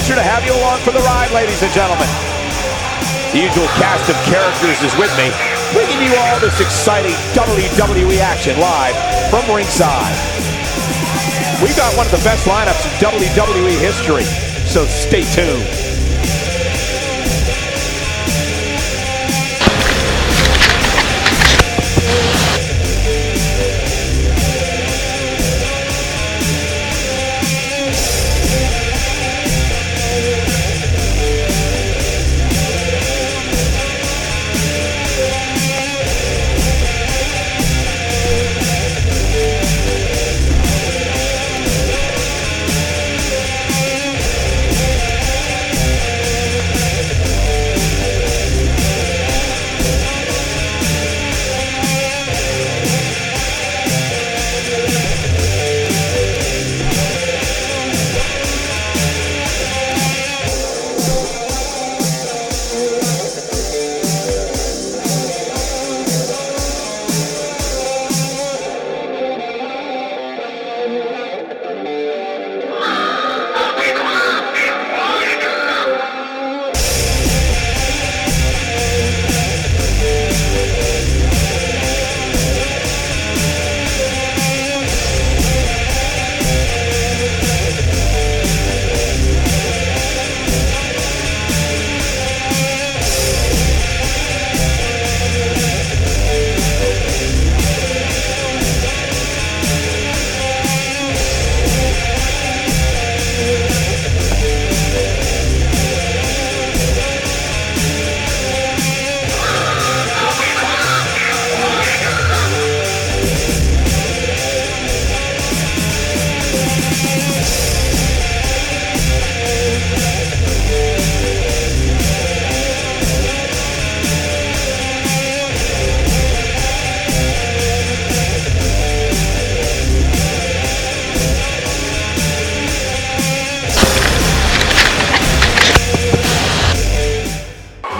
pleasure to have you along for the ride, ladies and gentlemen. The usual cast of characters is with me, bringing you all this exciting WWE action live from ringside. We've got one of the best lineups in WWE history, so stay tuned.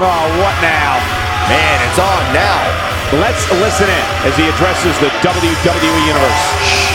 Oh, what now? Man, it's on now. Let's listen in as he addresses the WWE Universe.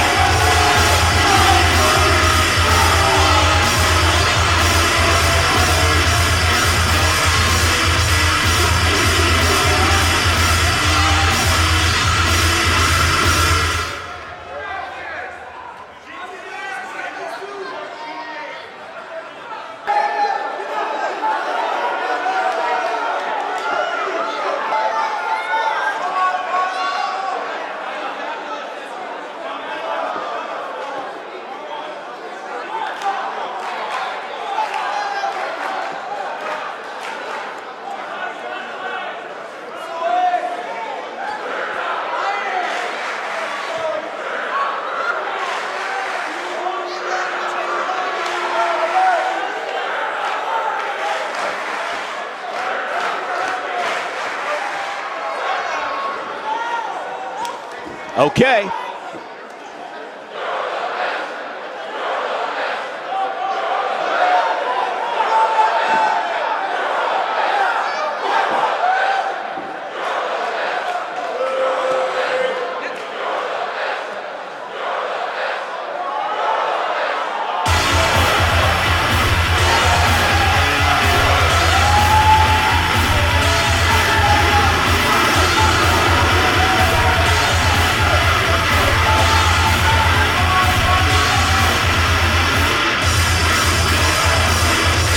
Okay.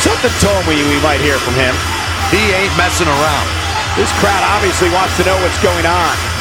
Something told me we might hear from him. He ain't messing around. This crowd obviously wants to know what's going on.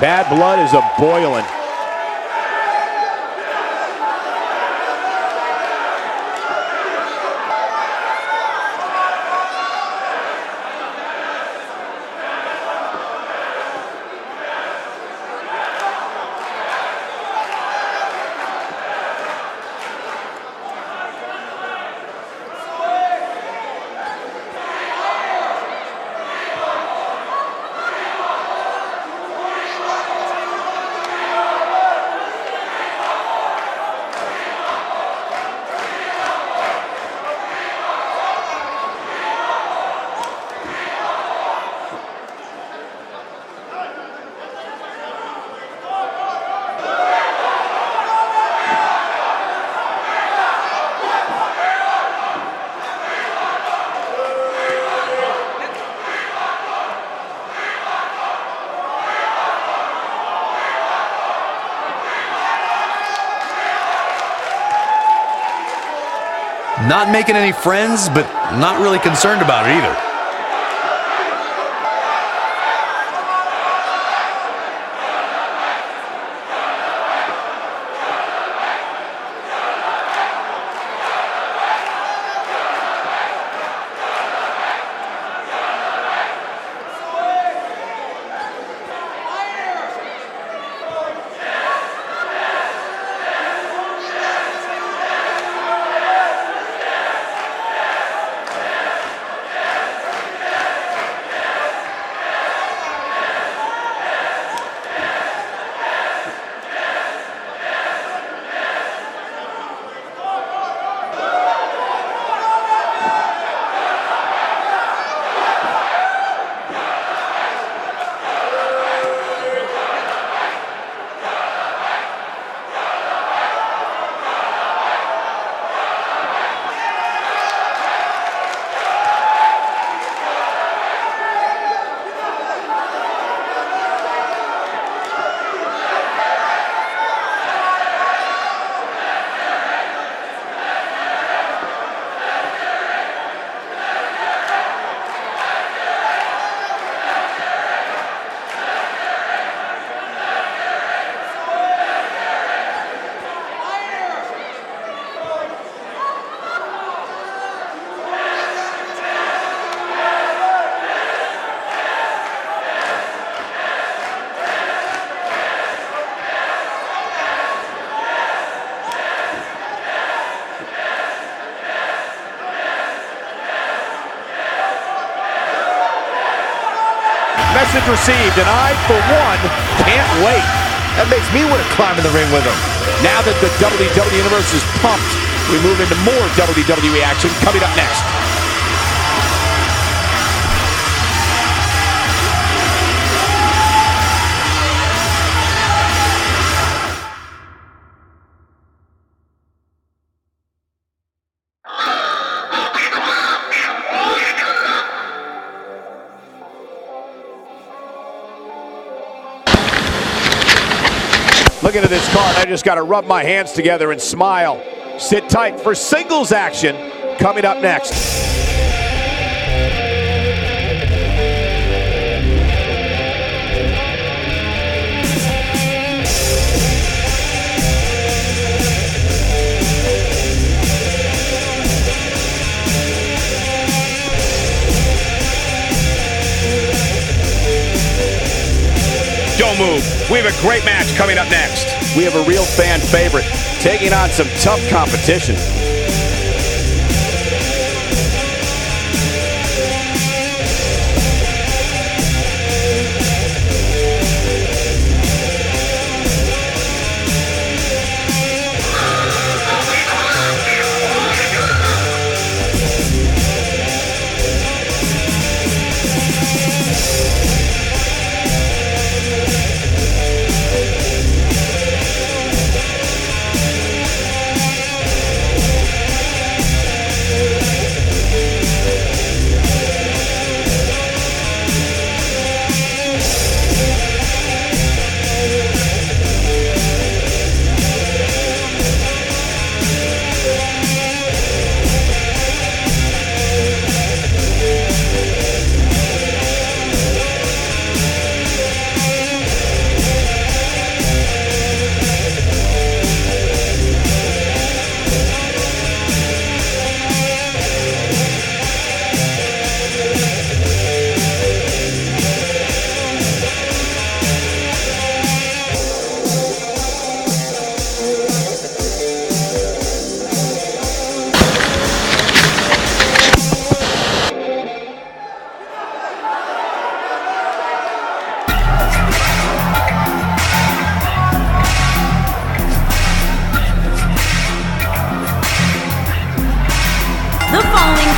Bad blood is a-boiling. Not making any friends, but not really concerned about it either. Message received, and I, for one, can't wait. That makes me want to climb in the ring with him. Now that the WWE Universe is pumped, we move into more WWE action coming up next. Looking at this card, I just got to rub my hands together and smile. Sit tight for singles action coming up next. Don't move. We have a great match coming up next. We have a real fan favorite taking on some tough competition.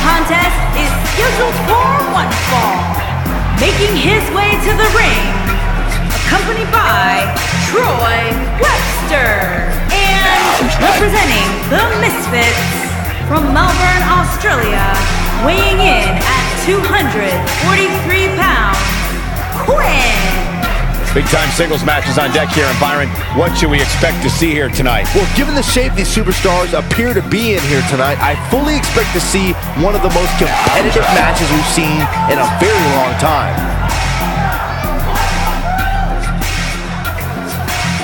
contest is scheduled for one fall. Making his way to the ring, accompanied by Troy Webster. And representing the Misfits from Melbourne, Australia, weighing in at 243 pounds, Quinn. Big-time singles matches on deck here, and Byron, what should we expect to see here tonight? Well, given the shape these superstars appear to be in here tonight, I fully expect to see one of the most competitive matches we've seen in a very long time.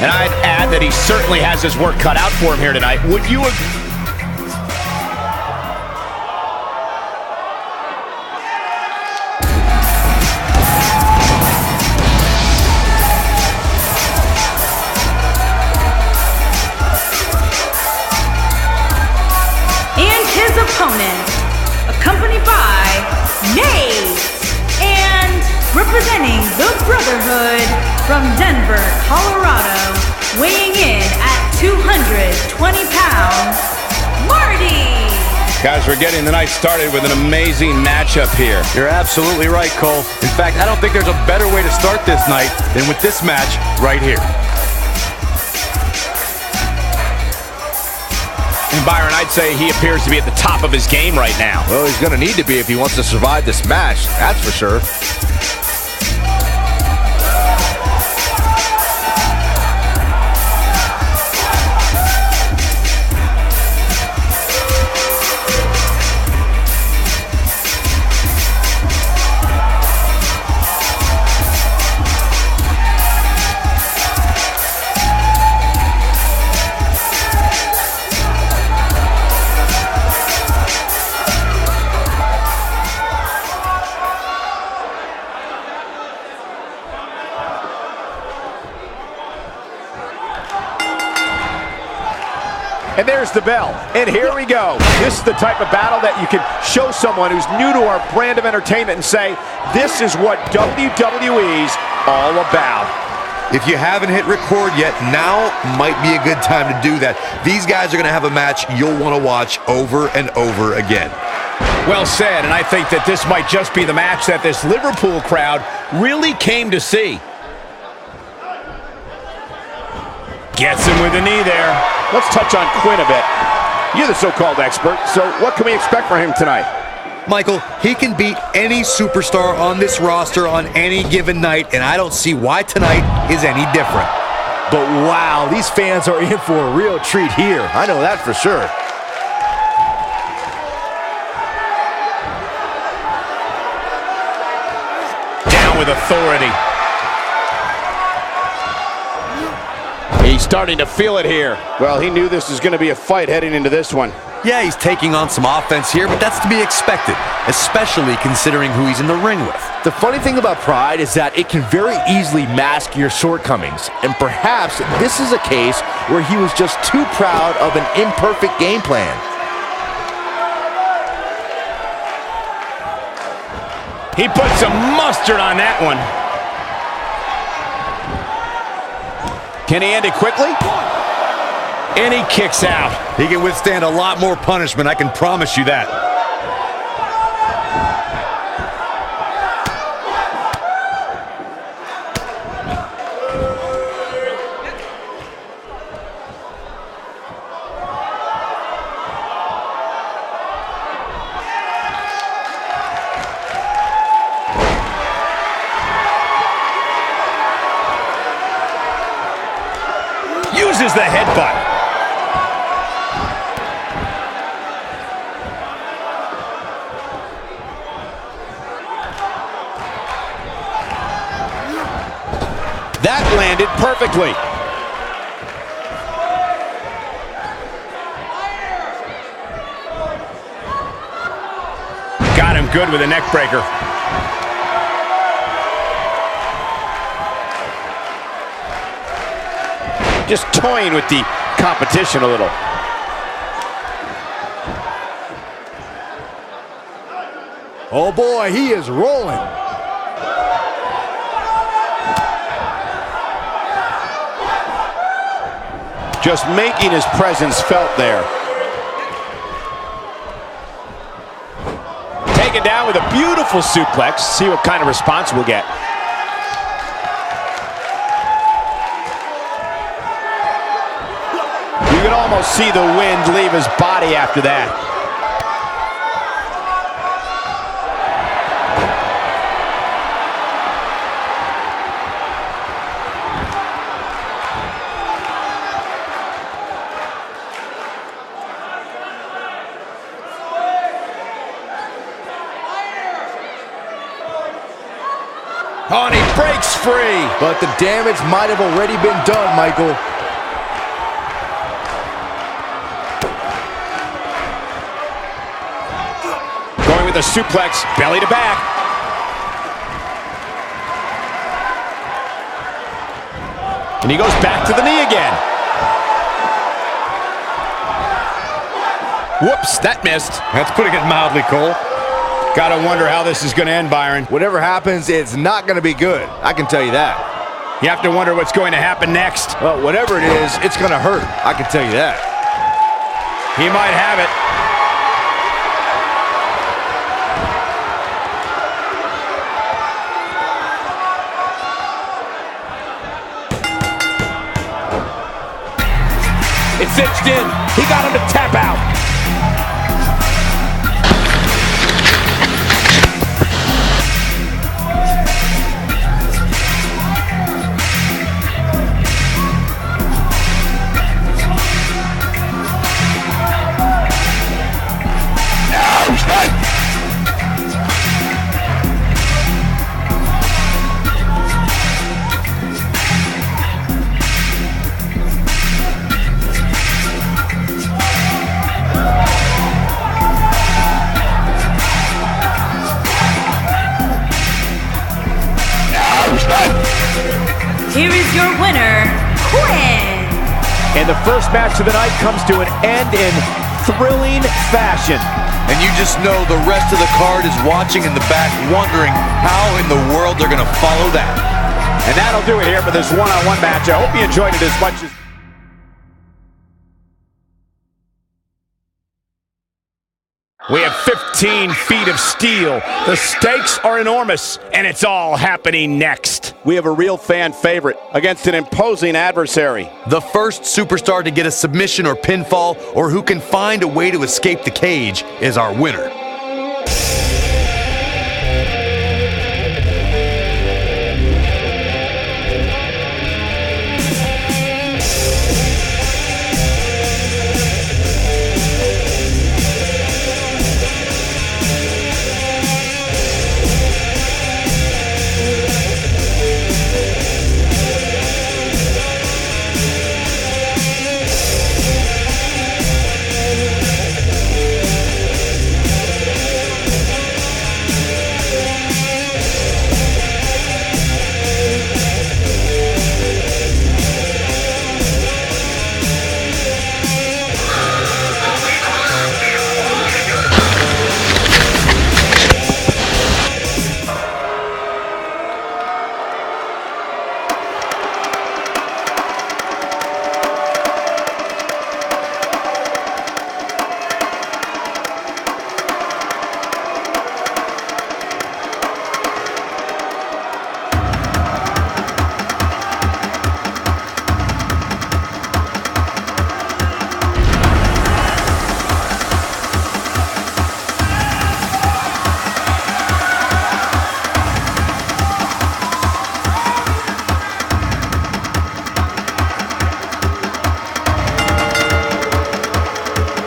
And I'd add that he certainly has his work cut out for him here tonight. Would you agree? Opponent, accompanied by N.E.W. and representing the Brotherhood from Denver, Colorado, weighing in at 220 pounds, Marty. Guys, we're getting the night started with an amazing matchup here. You're absolutely right, Cole. In fact, I don't think there's a better way to start this night than with this match right here. And Byron, I'd say he appears to be at the top of his game right now. Well, he's going to need to be if he wants to survive this match, that's for sure. And there's the bell. And here we go. This is the type of battle that you can show someone who's new to our brand of entertainment and say, this is what WWE's all about. If you haven't hit record yet, now might be a good time to do that. These guys are going to have a match you'll want to watch over and over again. Well said, and I think that this might just be the match that this Liverpool crowd really came to see. Gets him with a knee there. Let's touch on Quinn a bit. You're the so-called expert, so what can we expect from him tonight? Michael, he can beat any superstar on this roster on any given night, and I don't see why tonight is any different. But wow, these fans are in for a real treat here. I know that for sure. Down with authority. He's starting to feel it here. Well, he knew this was going to be a fight heading into this one. Yeah, he's taking on some offense here, but that's to be expected, especially considering who he's in the ring with. The funny thing about Pride is that it can very easily mask your shortcomings, and perhaps this is a case where he was just too proud of an imperfect game plan. He put some mustard on that one. Can he end it quickly? And he kicks out. He can withstand a lot more punishment, I can promise you that. Uses the headbutt. That landed perfectly. Got him good with a neck breaker. Just toying with the competition a little. Oh boy, he is rolling. Just making his presence felt there. Taken down with a beautiful suplex. See what kind of response we'll get. You can almost see the wind leave his body after that. breaks free. But the damage might have already been done, Michael. Going with a suplex, belly to back. And he goes back to the knee again. Whoops, that missed. That's putting it mildly, Cole. Gotta wonder how this is gonna end, Byron. Whatever happens, it's not going to be good. I can tell you that. You have to wonder what's going to happen next. Well, whatever it is, it's going to hurt. I can tell you that. He might have it. It's cinched in. He got him to tap out. Here is your winner, Quinn. And the first match of the night comes to an end in thrilling fashion. And you just know the rest of the card is watching in the back, wondering how in the world they're going to follow that. And that'll do it here for this one-on-one match. I hope you enjoyed it as much as... We have 15 feet of steel. The stakes are enormous, and it's all happening next. We have a real fan favorite against an imposing adversary. The first superstar to get a submission or pinfall, or who can find a way to escape the cage, is our winner.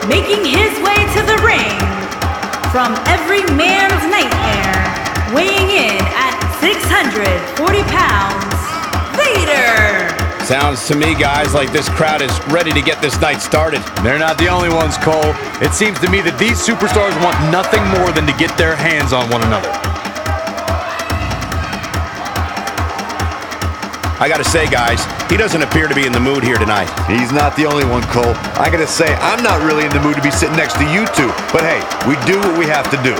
Making his way to the ring, from every man's nightmare, weighing in at 640 pounds, Vader! Sounds to me, guys, like this crowd is ready to get this night started. They're not the only ones, Cole. It seems to me that these superstars want nothing more than to get their hands on one another. I gotta say, guys, he doesn't appear to be in the mood here tonight. He's not the only one, Cole. I gotta say, I'm not really in the mood to be sitting next to you two. But hey, we do what we have to do.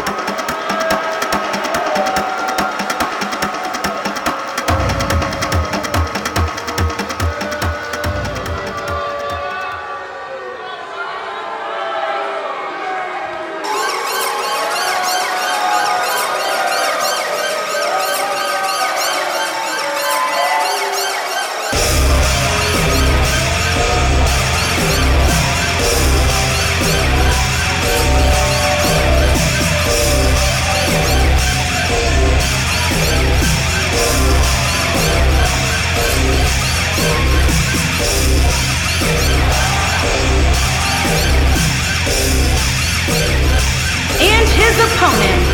And his opponent,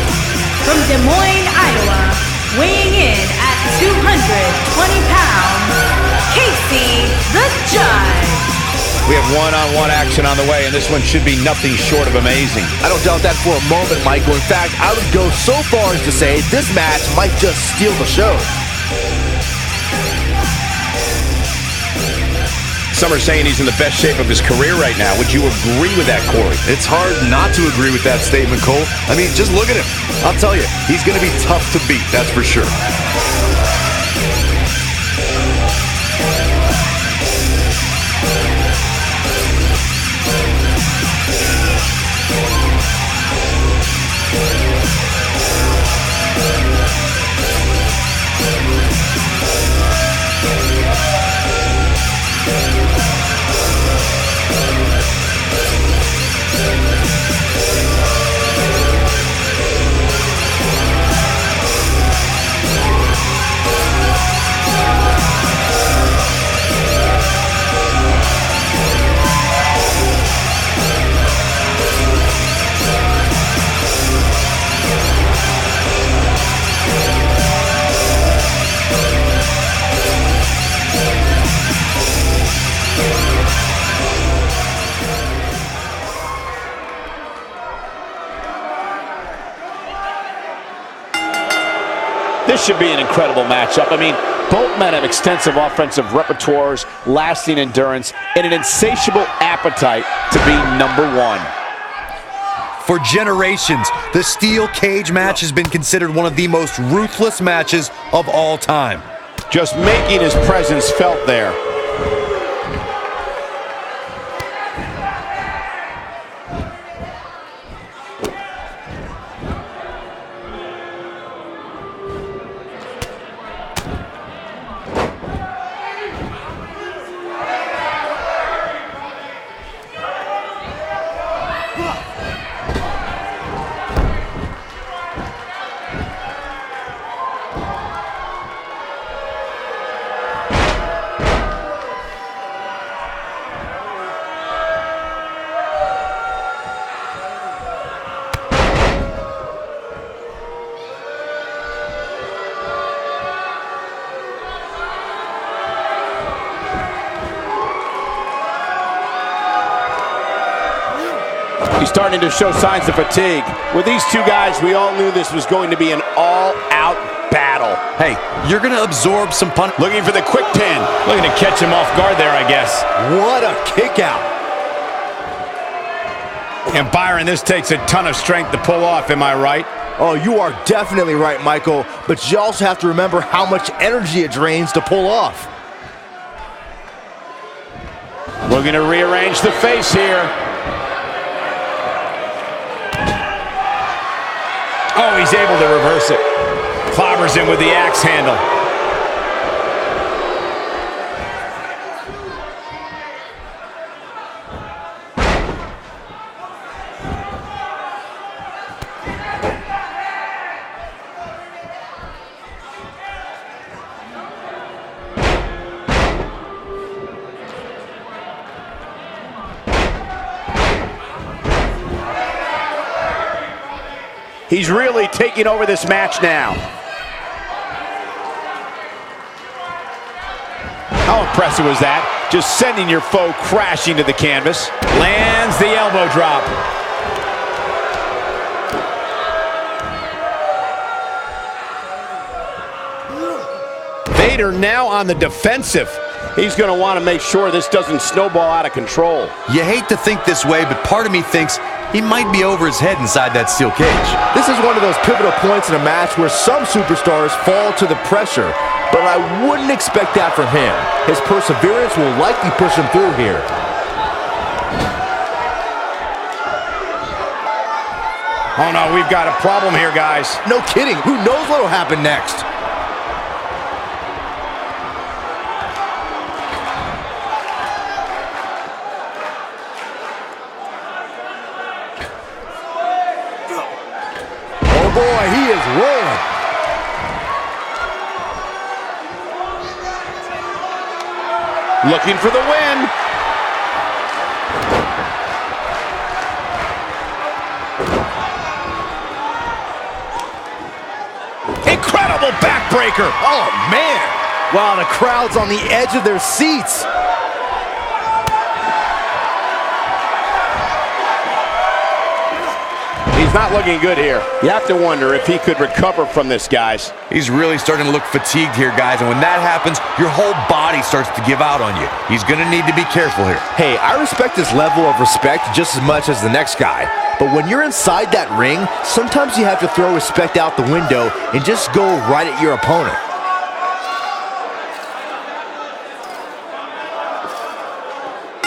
from Des Moines, Iowa, weighing in at 220 pounds, Casey the Judge. We have one-on-one action on the way, and this one should be nothing short of amazing. I don't doubt that for a moment, Michael. In fact, I would go so far as to say this match might just steal the show. Some are saying he's in the best shape of his career right now. Would you agree with that, Corey? It's hard not to agree with that statement, Cole. I mean, just look at him. I'll tell you, he's going to be tough to beat, that's for sure. This should be an incredible matchup. I mean, both men have extensive offensive repertoires, lasting endurance, and an insatiable appetite to be #1. For generations, the steel cage match has been considered one of the most ruthless matches of all time. Just making his presence felt there. He's starting to show signs of fatigue. With these two guys, we all knew this was going to be an all-out battle. Hey, you're going to absorb some punch. Looking for the quick pin. Looking to catch him off guard there, I guess. What a kick out. And Byron, this takes a ton of strength to pull off, am I right? Oh, you are definitely right, Michael. But you also have to remember how much energy it drains to pull off. Looking to rearrange the face here. Oh, he's able to reverse it. Clobbers him with the axe handle. He's really taking over this match now. How impressive was that? Just sending your foe crashing to the canvas. Lands the elbow drop. Vader now on the defensive. He's going to want to make sure this doesn't snowball out of control. You hate to think this way, but part of me thinks he might be over his head inside that steel cage. This is one of those pivotal points in a match where some superstars fall to the pressure, but I wouldn't expect that from him. His perseverance will likely push him through here. Oh no, we've got a problem here, guys. No kidding. Who knows what will happen next? Oh boy, he is rolling. Looking for the win. Incredible. incredible backbreaker. Oh, man. Wow, the crowd's on the edge of their seats. He's not looking good here. You have to wonder if he could recover from this, guys. He's really starting to look fatigued here, guys, and when that happens, your whole body starts to give out on you. He's going to need to be careful here. Hey, I respect his level of respect just as much as the next guy. But when you're inside that ring, sometimes you have to throw respect out the window and just go right at your opponent.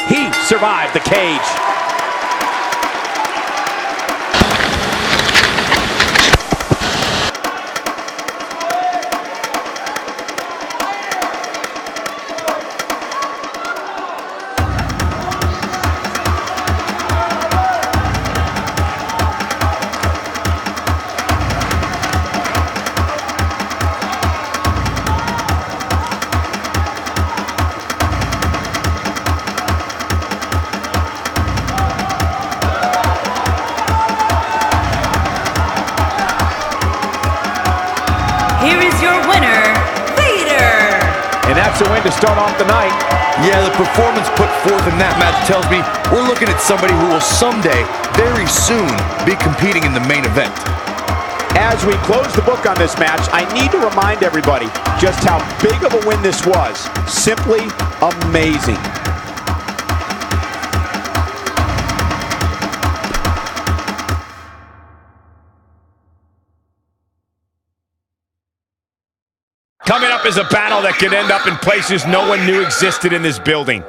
He survived the cage. Here is your winner, Vader. And that's a win to start off the night. Yeah, the performance put forth in that match tells me we're looking at somebody who will someday, very soon, be competing in the main event. As we close the book on this match, I need to remind everybody just how big of a win this was. Simply amazing. Coming up is a battle that could end up in places no one knew existed in this building.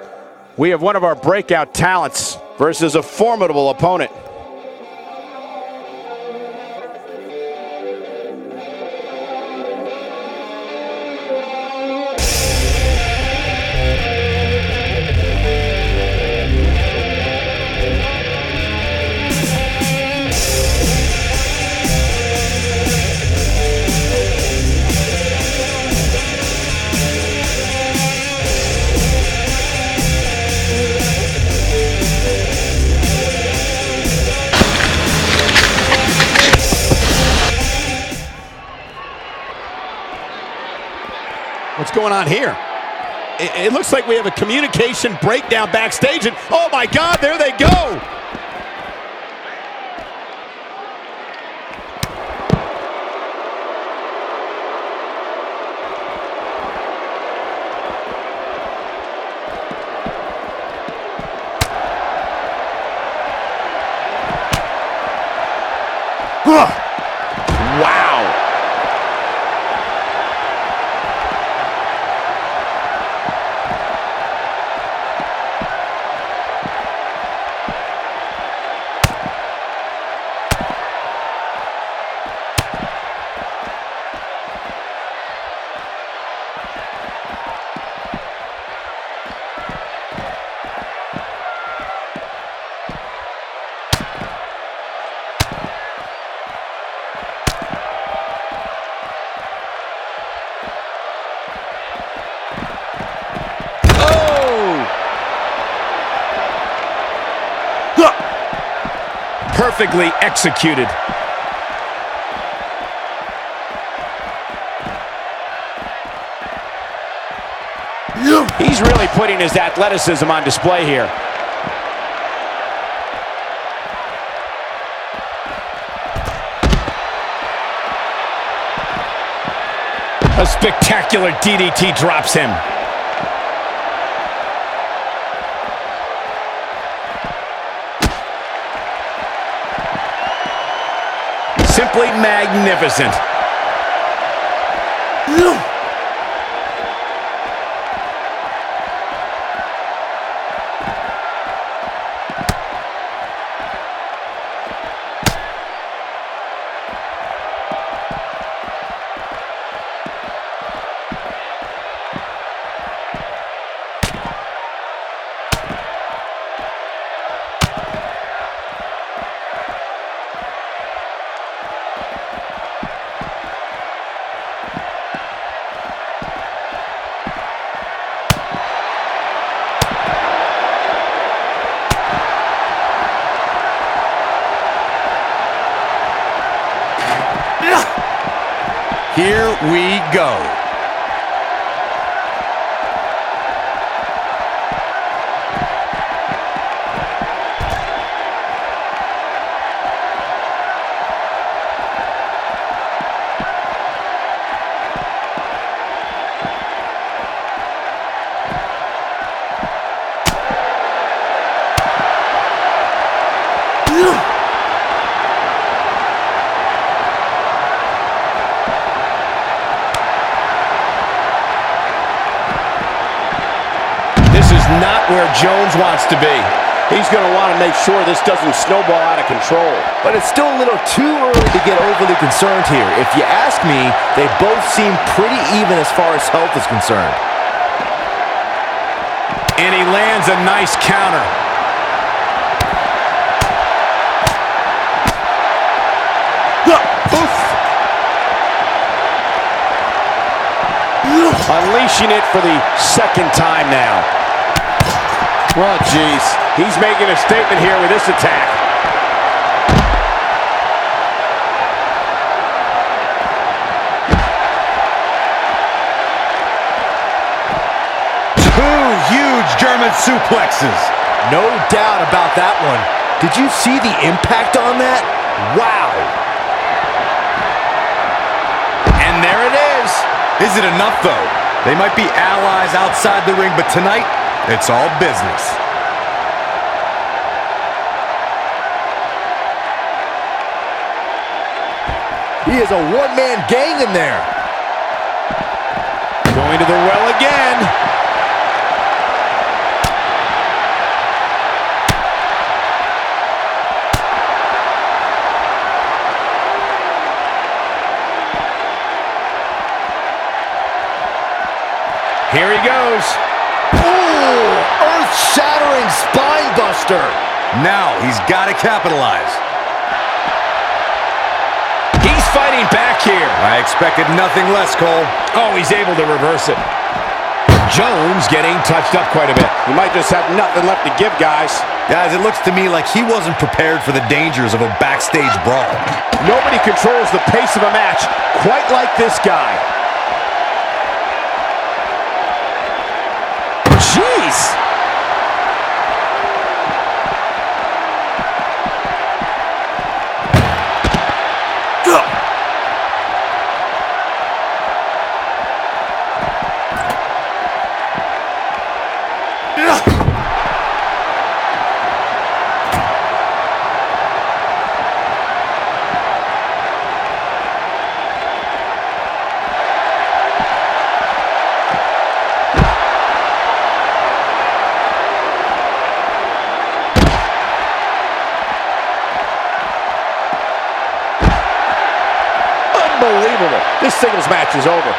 We have one of our breakout talents versus a formidable opponent. What's going on here? It looks like we have a communication breakdown backstage, and oh my God, there they go! Wow! Perfectly executed. He's really putting his athleticism on display here. A spectacular DDT drops him. Simply magnificent. Here we go. This is not where Jones wants to be. He's going to want to make sure this doesn't snowball out of control. But it's still a little too early to get overly concerned here. If you ask me, they both seem pretty even as far as health is concerned. And he lands a nice counter. Oof. Unleashing it for the second time now. Oh, jeez. He's making a statement here with this attack. Two huge German suplexes. No doubt about that one. Did you see the impact on that? Wow. And there it is. Is it enough, though? They might be allies outside the ring, but tonight, it's all business. He is a one-man gang in there. Going to the well again. Here he goes. Ooh, earth-shattering spine buster. Now he's got to capitalize. He's fighting back here. I expected nothing less, Cole. Oh, he's able to reverse it. Jones getting touched up quite a bit. You might just have nothing left to give, guys. Guys, it looks to me like he wasn't prepared for the dangers of a backstage brawl. Nobody controls the pace of a match quite like this guy. Jeez! Unbelievable. This singles match is over.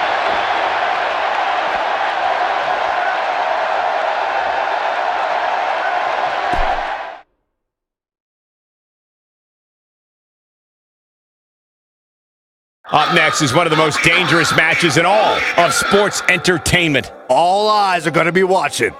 Up next is one of the most dangerous matches in all of sports entertainment. All eyes are going to be watching.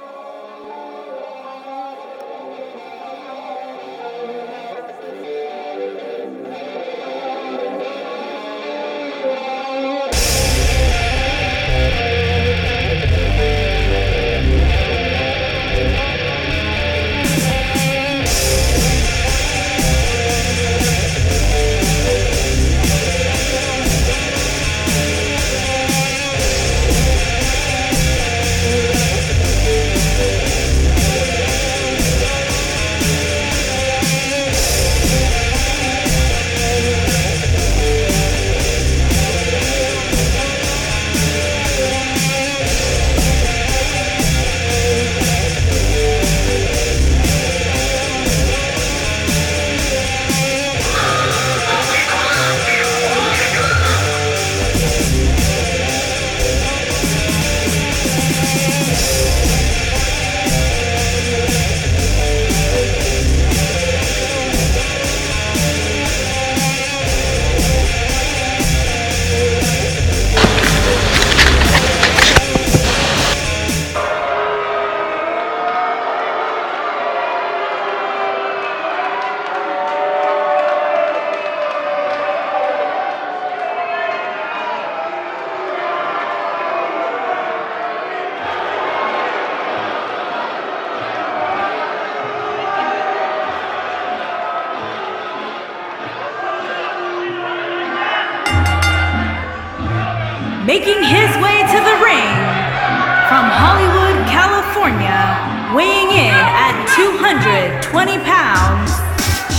Making his way to the ring from Hollywood, California, weighing in at 220 pounds,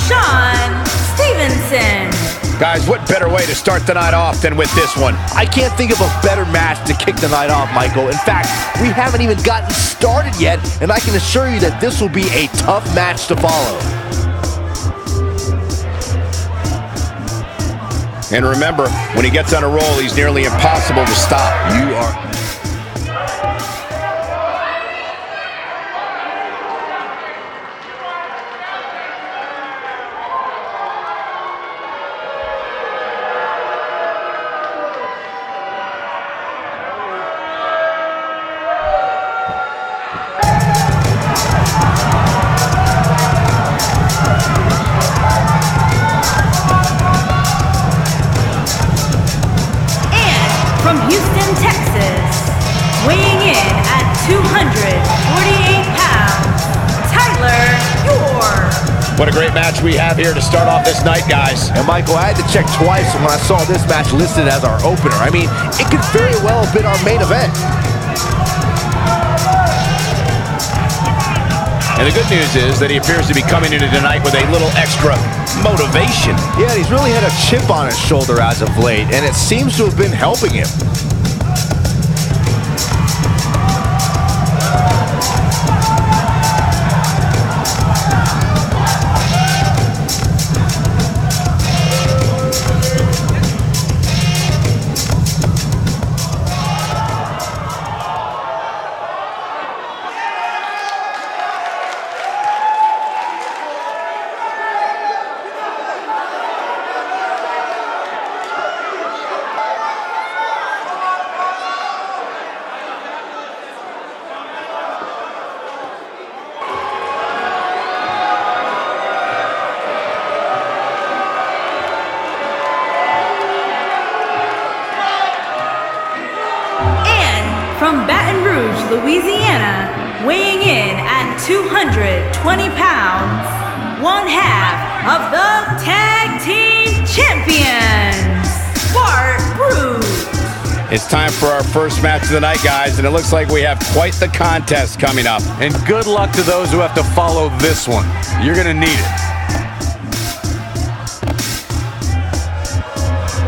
Shawn Stevenson. Guys, what better way to start the night off than with this one? I can't think of a better match to kick the night off, Michael. In fact, we haven't even gotten started yet, and I can assure you that this will be a tough match to follow. And remember, when he gets on a roll, he's nearly impossible to stop. You are... From Houston, Texas, weighing in at 248 pounds, Tyler York. What a great match we have here to start off this night, guys. And Michael, I had to check twice when I saw this match listed as our opener. I mean, it could very well have been our main event. And the good news is that he appears to be coming into tonight with a little extra motivation. Yeah, he's really had a chip on his shoulder as of late, and it seems to have been helping him. From Baton Rouge, Louisiana, weighing in at 220 pounds, one half of the Tag Team Champions, Bart Bruce. It's time for our first match of the night, guys, and it looks like we have quite the contest coming up. And good luck to those who have to follow this one. You're gonna need it.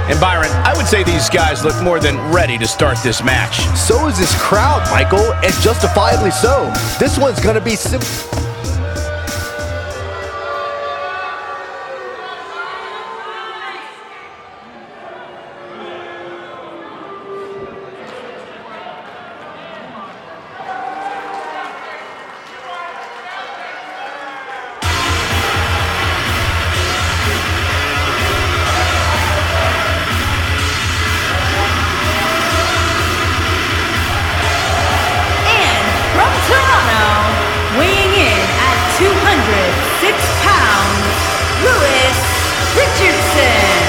And Byron, I would say these guys look more than ready to start this match. So is this crowd, Michael, and justifiably so. This one's gonna be simple. Weighing in at 206 pounds, Lewis Richardson.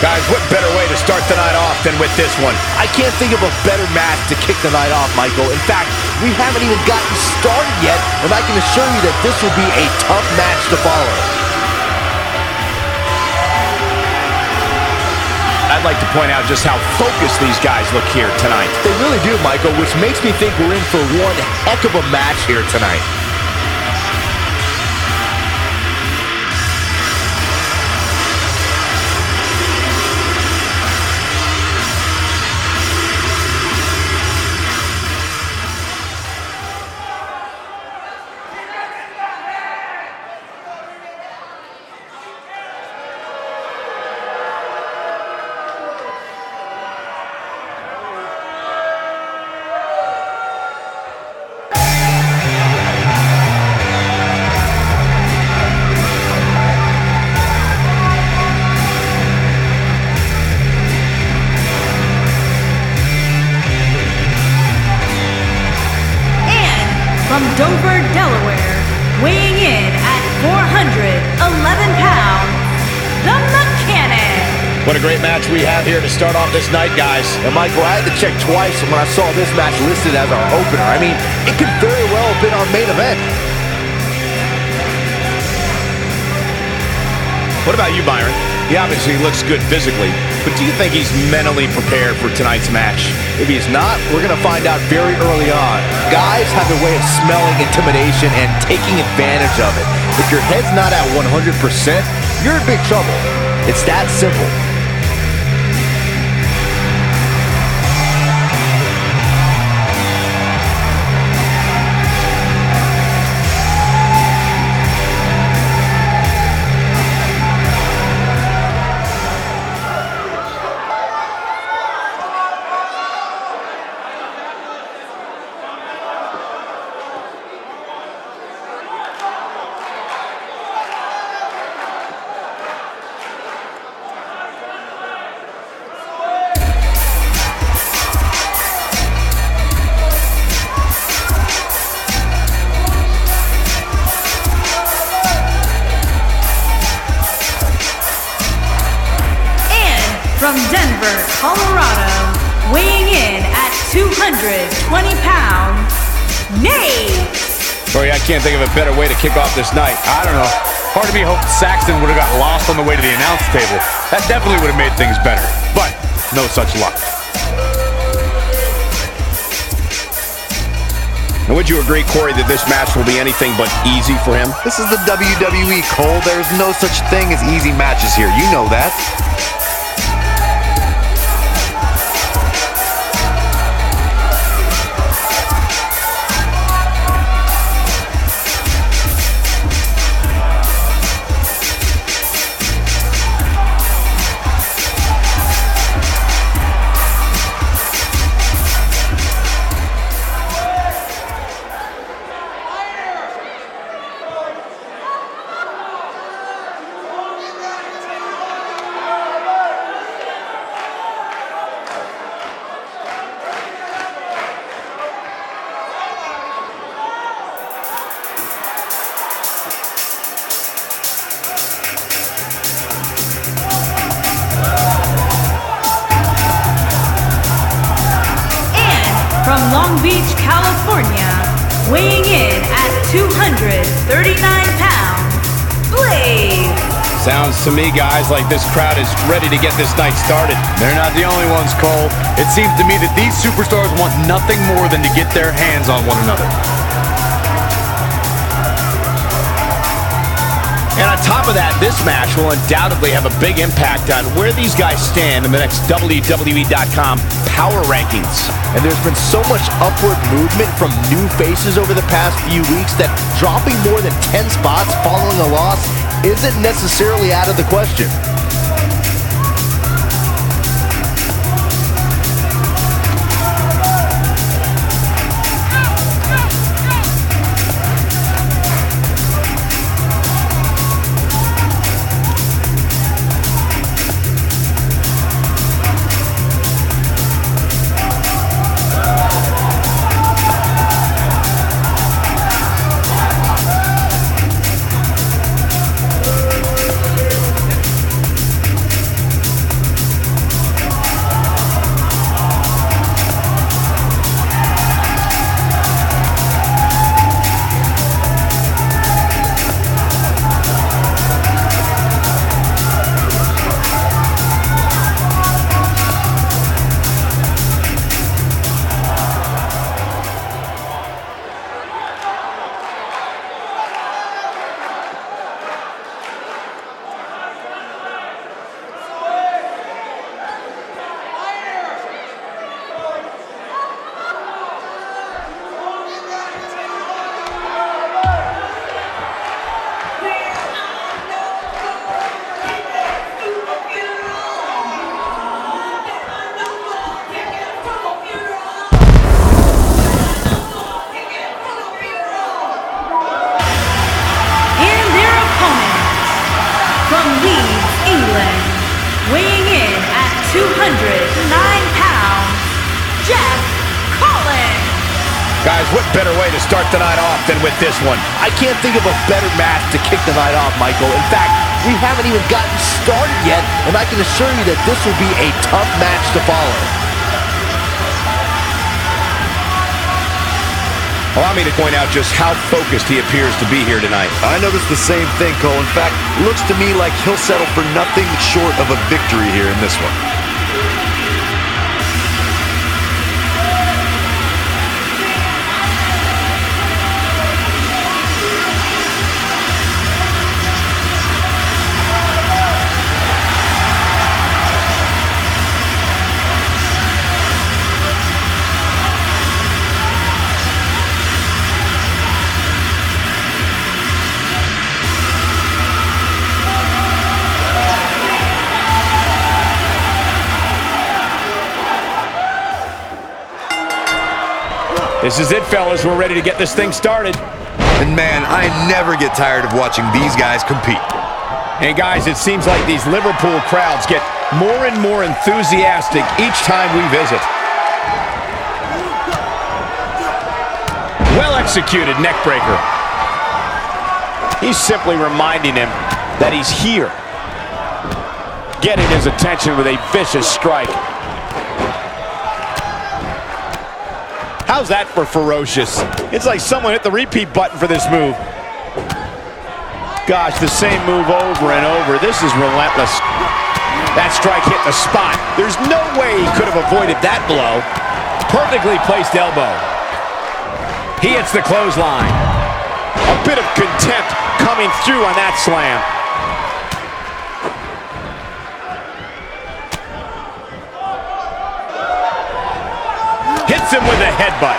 Guys, what better way to start the night off than with this one? I can't think of a better match to kick the night off, Michael. In fact, we haven't even gotten started yet, and I can assure you that this will be a tough match to follow. I'd like to point out just how focused these guys look here tonight. They really do, Michael, which makes me think we're in for one heck of a match here tonight. From Dover, Delaware, weighing in at 411 pounds, the Mechanic. What a great match we have here to start off this night, guys. And Michael, I had to check twice when I saw this match listed as our opener. I mean, it could very well have been our main event. What about you, Byron? He obviously looks good physically, but do you think he's mentally prepared for tonight's match? If he's not, we're going to find out very early on. Guys have a way of smelling intimidation and taking advantage of it. If your head's not at 100%, you're in big trouble. It's that simple. From Denver, Colorado, weighing in at 220 pounds, N.E.W. Corey, I can't think of a better way to kick off this night. I don't know. Part of me hoped Saxton would have got lost on the way to the announce table. That definitely would have made things better. But no such luck. And would you agree, Corey, that this match will be anything but easy for him? This is the WWE, Cole. There's no such thing as easy matches here. You know that. From Long Beach, California, weighing in at 239 pounds, Blaze. Sounds to me, guys, like this crowd is ready to get this night started. They're not the only ones, Cole. It seems to me that these superstars want nothing more than to get their hands on one another. And on top of that, this match will undoubtedly have a big impact on where these guys stand in the next WWE.com power rankings. And there's been so much upward movement from new faces over the past few weeks that dropping more than 10 spots following a loss isn't necessarily out of the question. weighing in at 209 pounds, Jeff Collins. Guys, what better way to start the night off than with this one? I can't think of a better match to kick the night off, Michael. In fact, we haven't even gotten started yet, and I can assure you that this will be a tough match to follow. Allow me to point out just how focused he appears to be here tonight. I noticed the same thing, Cole. In fact, looks to me like he'll settle for nothing short of a victory here in this one. This is it, fellas. We're ready to get this thing started. And man, I never get tired of watching these guys compete. And guys, it seems like these Liverpool crowds get more and more enthusiastic each time we visit. Well executed neck breaker. He's simply reminding him that he's here. Getting his attention with a vicious strike. How's that for ferocious? It's like someone hit the repeat button for this move. Gosh, the same move over and over. This is relentless. That strike hit the spot. There's no way he could have avoided that blow. Perfectly placed elbow. He hits the clothesline. A bit of contempt coming through on that slam. Hits him with a headbutt.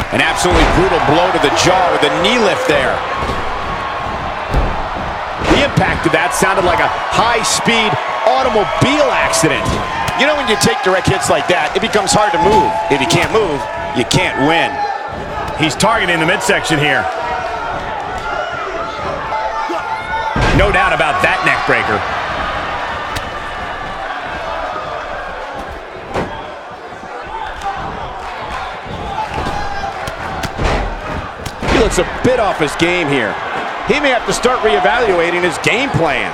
An absolutely brutal blow to the jaw with a knee lift there. The impact of that sounded like a high-speed automobile accident. You know, when you take direct hits like that, it becomes hard to move. If you can't move, you can't win. He's targeting the midsection here. No doubt about that neck breaker. He looks a bit off his game here. He may have to start reevaluating his game plan.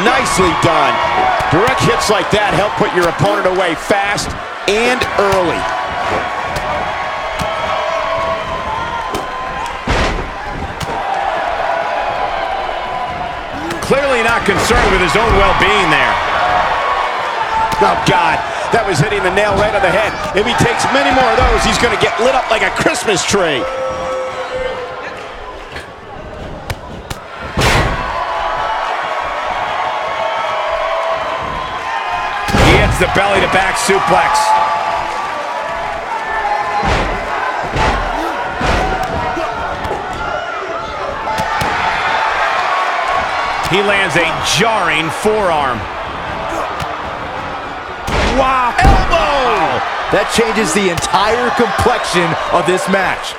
Nicely done. Direct hits like that help put your opponent away fast and early. Clearly not concerned with his own well-being there. Oh, God. That was hitting the nail right on the head. If he takes many more of those, he's going to get lit up like a Christmas tree. He hits the belly-to-back suplex. He lands a jarring forearm. Wow, elbow! That changes the entire complexion of this match.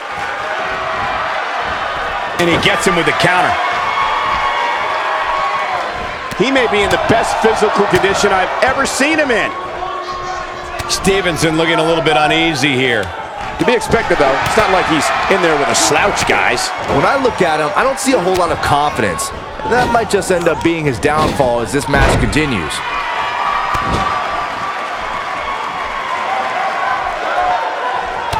And he gets him with the counter. He may be in the best physical condition I've ever seen him in. Stevenson looking a little bit uneasy here. To be expected, though. It's not like he's in there with a slouch, guys. When I look at him, I don't see a whole lot of confidence. And that might just end up being his downfall as this match continues.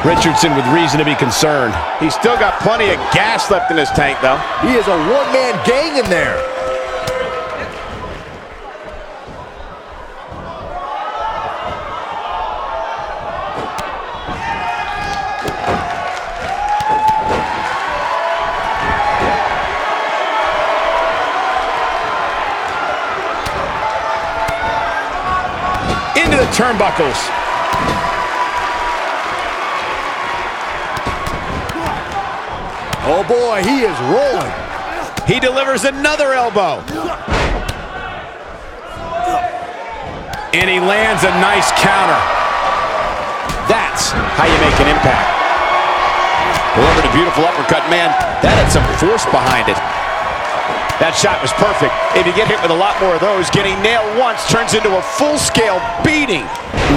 Richardson with reason to be concerned. He's still got plenty of gas left in his tank, though. He is a one-man gang in there. Into the turnbuckles. Oh boy, he is rolling. He delivers another elbow. And he lands a nice counter. That's how you make an impact. Delivered a beautiful uppercut, man. That had some force behind it. That shot was perfect. If you get hit with a lot more of those, getting nailed once turns into a full-scale beating.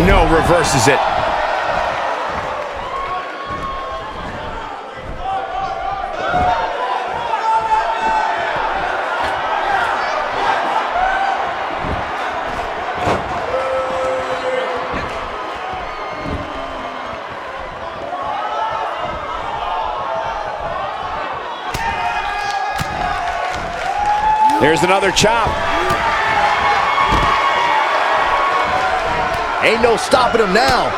No, reverses it. There's another chop. Ain't no stopping him now.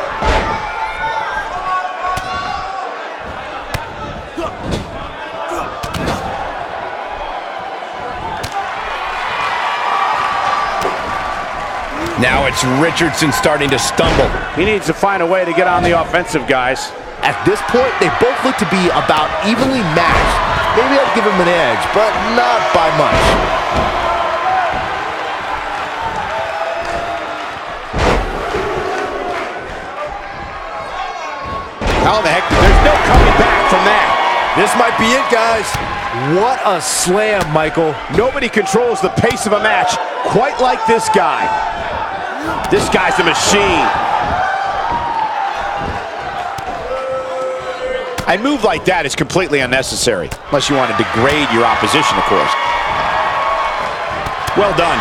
Now it's Richardson starting to stumble. He needs to find a way to get on the offensive, guys. At this point, they both look to be about evenly matched. Maybe I'd give him an edge, but not by much. How the heck? There's no coming back from that. This might be it, guys. What a slam, Michael. Nobody controls the pace of a match quite like this guy. This guy's a machine. A move like that is completely unnecessary, unless you want to degrade your opposition, of course. Well done.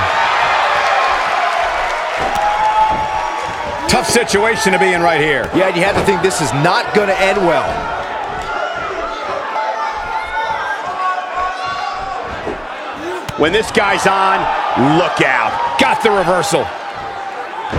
Tough situation to be in right here. Yeah, and you have to think this is not going to end well. When this guy's on, look out. Got the reversal.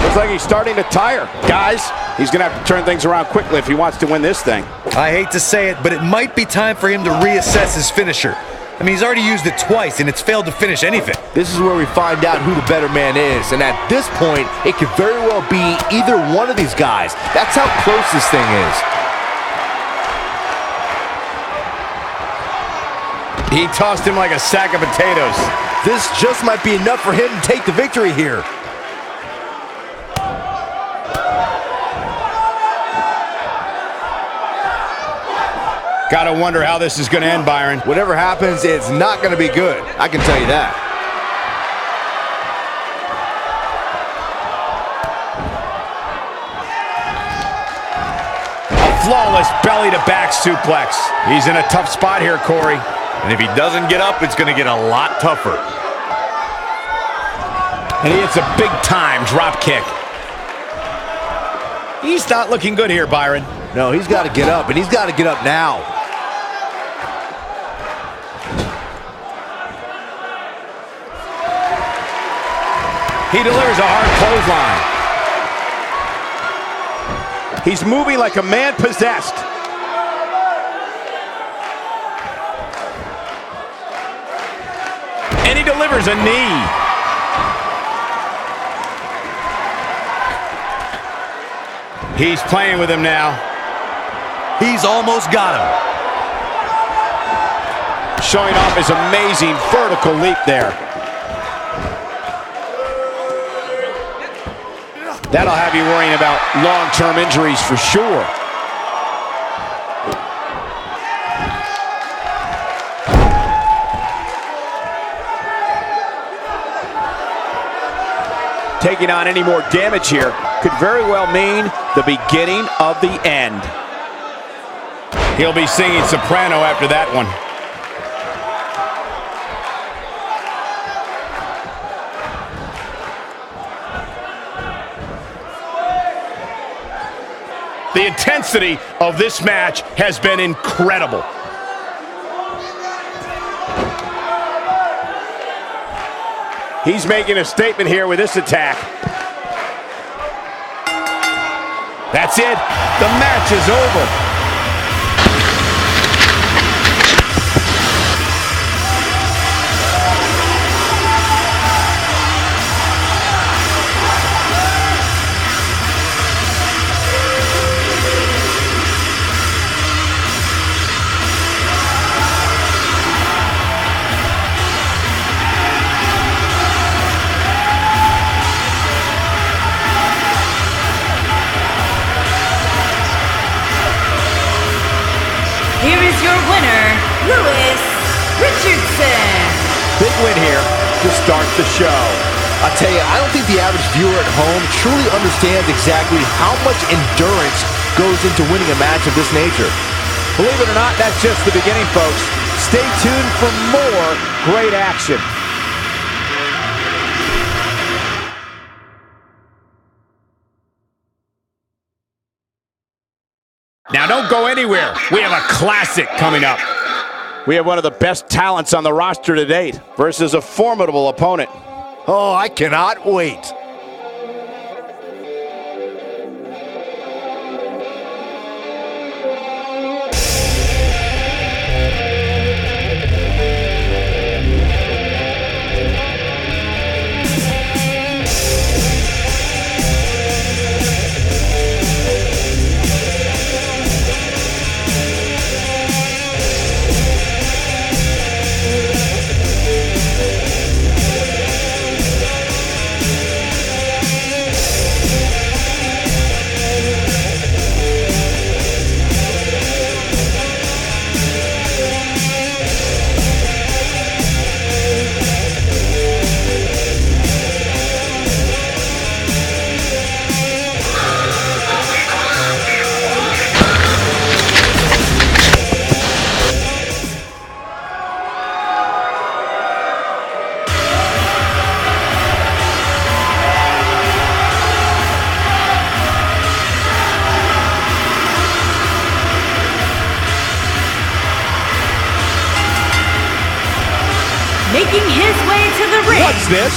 Looks like he's starting to tire. Guys, he's going to have to turn things around quickly if he wants to win this thing. I hate to say it, but it might be time for him to reassess his finisher. I mean, he's already used it twice, and it's failed to finish anything. This is where we find out who the better man is, and at this point, it could very well be either one of these guys. That's how close this thing is. He tossed him like a sack of potatoes. This just might be enough for him to take the victory here. Gotta wonder how this is gonna end, Byron. Whatever happens, it's not going to be good. I can tell you that. A flawless belly-to-back suplex. He's in a tough spot here, Corey. And if he doesn't get up, it's going to get a lot tougher. And he hits a big-time drop kick. He's not looking good here, Byron. No, he's got to get up, and he's got to get up now. He delivers a hard clothesline. He's moving like a man possessed. And he delivers a knee. He's playing with him now. He's almost got him. Showing off his amazing vertical leap there. That'll have you worrying about long-term injuries for sure. Taking on any more damage here could very well mean the beginning of the end. He'll be singing soprano after that one. The intensity of this match has been incredible. He's making a statement here with this attack. That's it. The match is over. Here is your winner, Richardson. Big win here to start the show. I'll tell you, I don't think the average viewer at home truly understands exactly how much endurance goes into winning a match of this nature. Believe it or not, that's just the beginning, folks. Stay tuned for more great action. Now don't go anywhere. We have a classic coming up. We have one of the best talents on the roster to date versus a formidable opponent. Oh, I cannot wait. Making his way to the ring. What's this?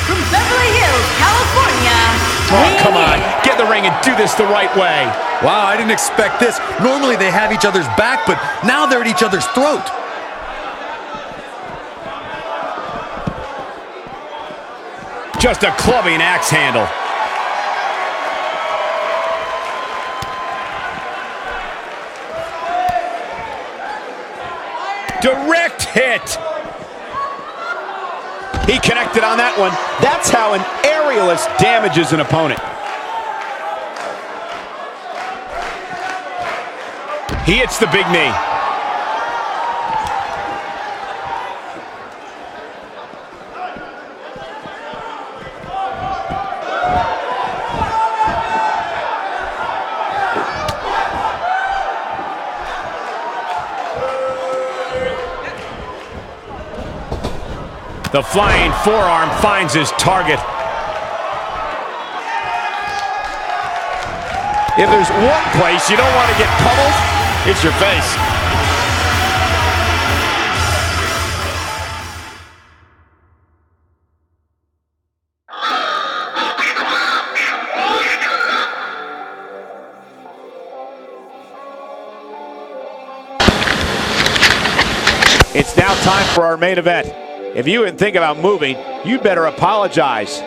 From Beverly Hills, California. Oh, come on. Get in the ring and do this the right way. Wow, I didn't expect this. Normally they have each other's back, but now they're at each other's throat. Just a clubbing axe handle. Direct hit. He connected on that one. That's how an aerialist damages an opponent. He hits the big knee. The flying forearm finds his target. If there's one place you don't want to get pummeled, it's your face. It's now time for our main event. If you didn't think about moving, you'd better apologize.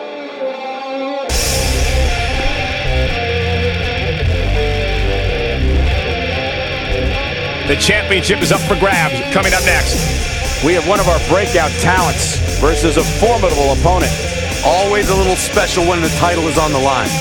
The championship is up for grabs. Coming up next, we have one of our breakout talents versus a formidable opponent. Always a little special when the title is on the line.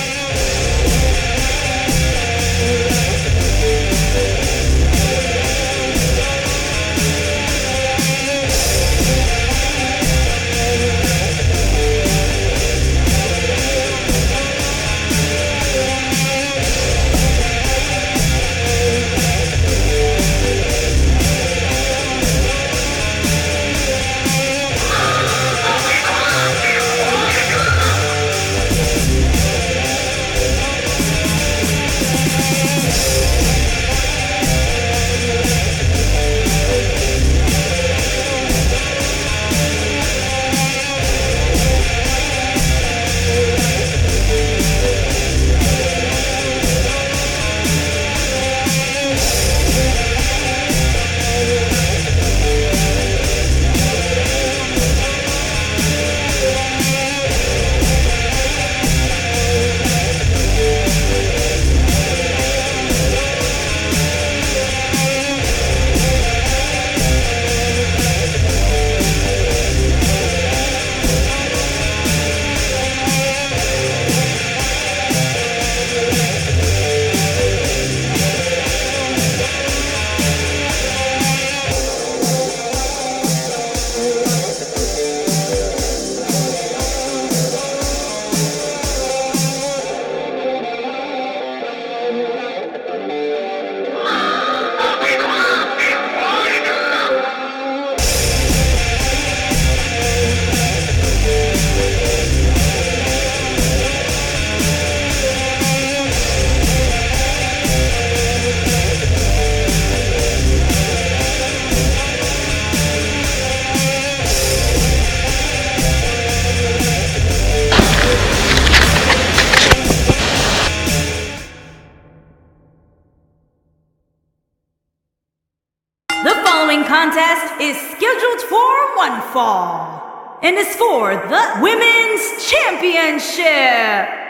contest is scheduled for one fall and is for the Women's Championship.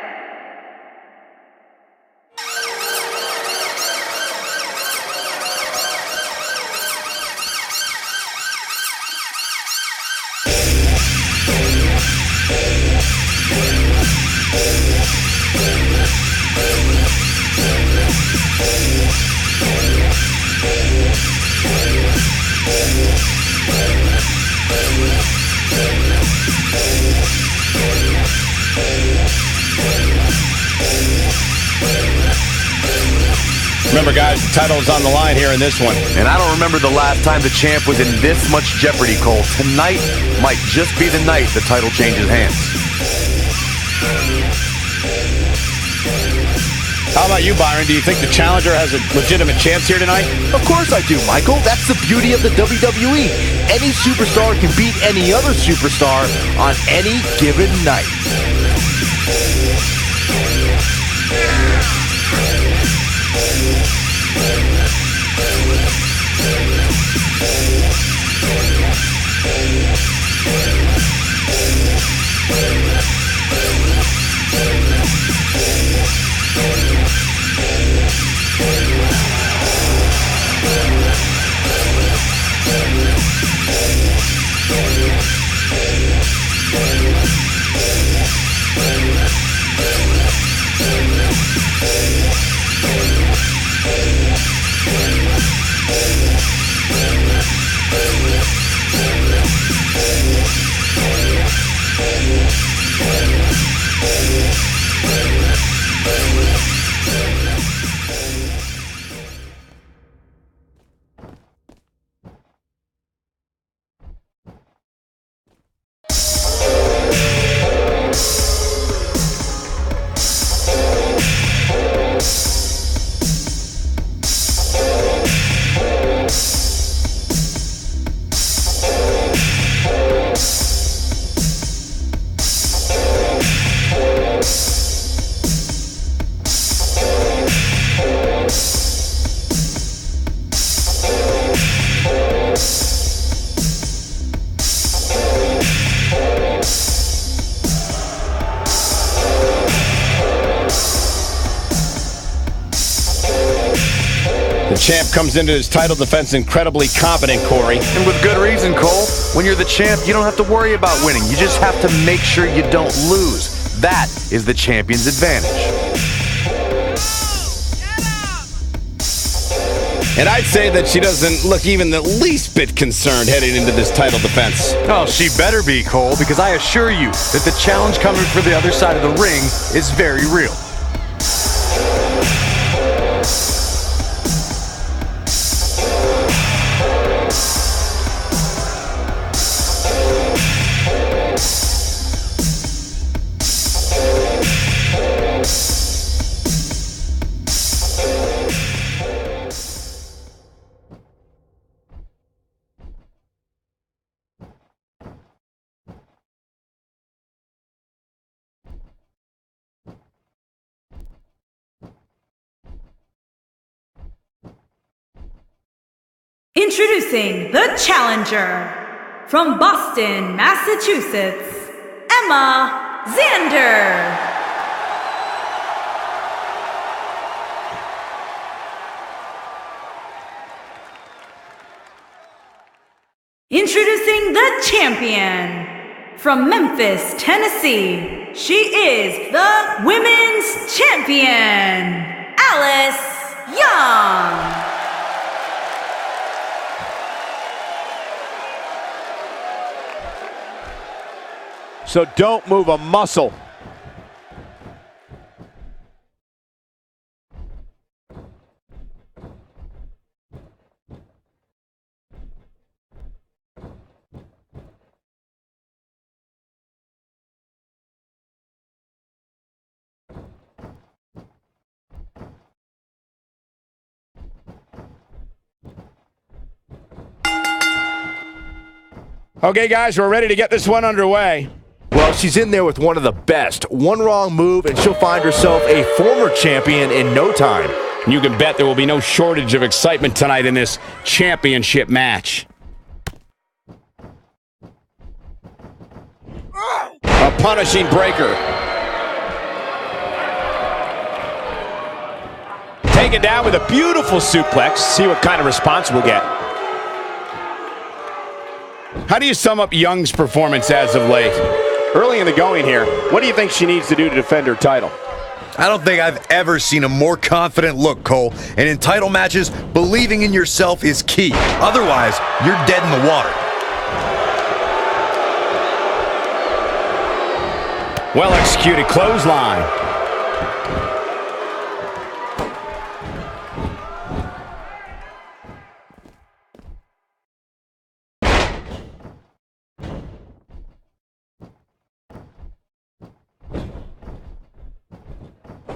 Remember, guys, the title is on the line here in this one. And I don't remember the last time the champ was in this much jeopardy, Cole. Tonight might just be the night the title changes hands. How about you, Byron? Do you think the challenger has a legitimate chance here tonight? Of course I do, Michael. That's the beauty of the WWE. Any superstar can beat any other superstar on any given night. The champ comes into his title defense incredibly confident, Corey. And with good reason, Cole. When you're the champ, you don't have to worry about winning. You just have to make sure you don't lose. That is the champion's advantage. And I'd say that she doesn't look even the least bit concerned heading into this title defense. Oh, she better be, Cole, because I assure you that the challenge coming for the other side of the ring is very real. Introducing the challenger from Boston, Massachusetts, Emma Zander. Introducing the champion from Memphis, Tennessee. She is the Women's Champion, Alice Young. So don't move a muscle. Okay, guys, we're ready to get this one underway. Well, she's in there with one of the best. One wrong move, and she'll find herself a former champion in no time. You can bet there will be no shortage of excitement tonight in this championship match. punishing breaker. Taken down with a beautiful suplex. See what kind of response we'll get. How do you sum up Young's performance as of late? Early in the going here, what do you think she needs to do to defend her title? I don't think I've ever seen a more confident look, Cole. And in title matches, believing in yourself is key. Otherwise, you're dead in the water. Well executed clothesline.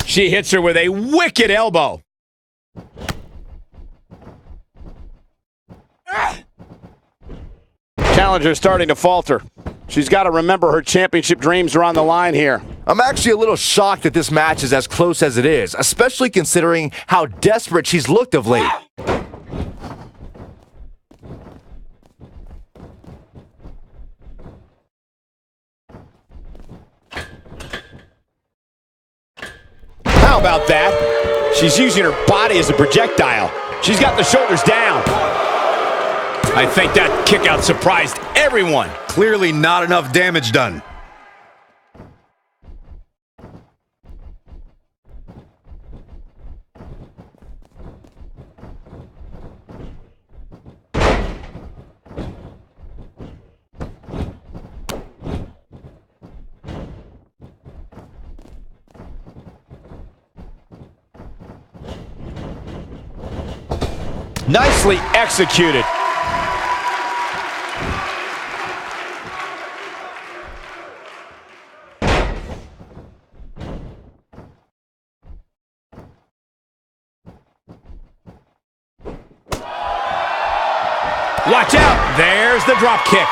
She hits her with a wicked elbow. Challenger starting to falter. She's got to remember her championship dreams are on the line here. I'm actually a little shocked that this match is as close as it is, especially considering how desperate she's looked of late. How about that? She's using her body as a projectile. She's got the shoulders down. I think that kick out surprised everyone. Clearly not enough damage done. Nicely executed. Watch out. There's the drop kick.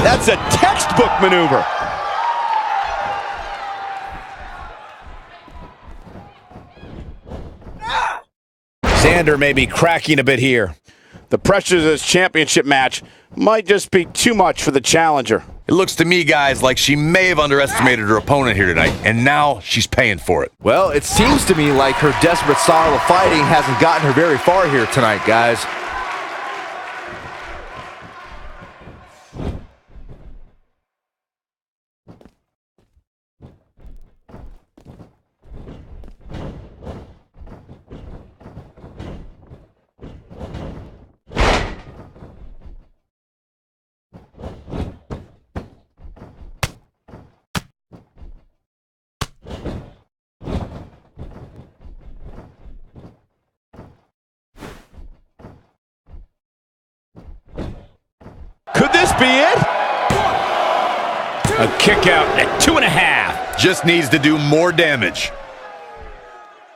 That's a textbook maneuver. Xander may be cracking a bit here. The pressure of this championship match might just be too much for the challenger. It looks to me, guys, like she may have underestimated her opponent here tonight, and now she's paying for it. Well, it seems to me like her desperate style of fighting hasn't gotten her very far here tonight, guys. Could this be it? A kick out at 2.5. Just needs to do more damage.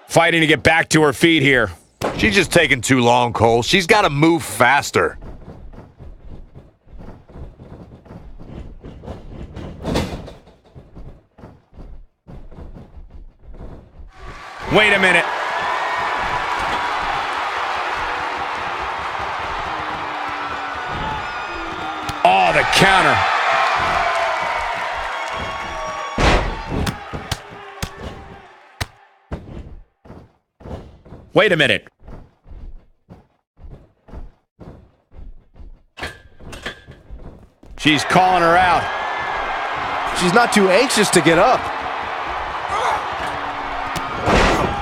Fighting to get back to her feet here. She's just taking too long, Cole. She's got to move faster. Wait a minute. Oh, the counter. Wait a minute. She's calling her out. She's not too anxious to get up.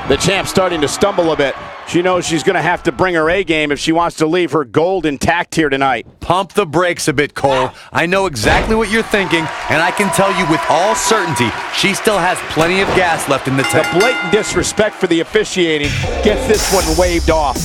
The champ's starting to stumble a bit. She knows she's going to have to bring her A game if she wants to leave her gold intact here tonight. Pump the brakes a bit, Cole. I know exactly what you're thinking, and I can tell you with all certainty, she still has plenty of gas left in the tank. The blatant disrespect for the officiating gets this one waved off.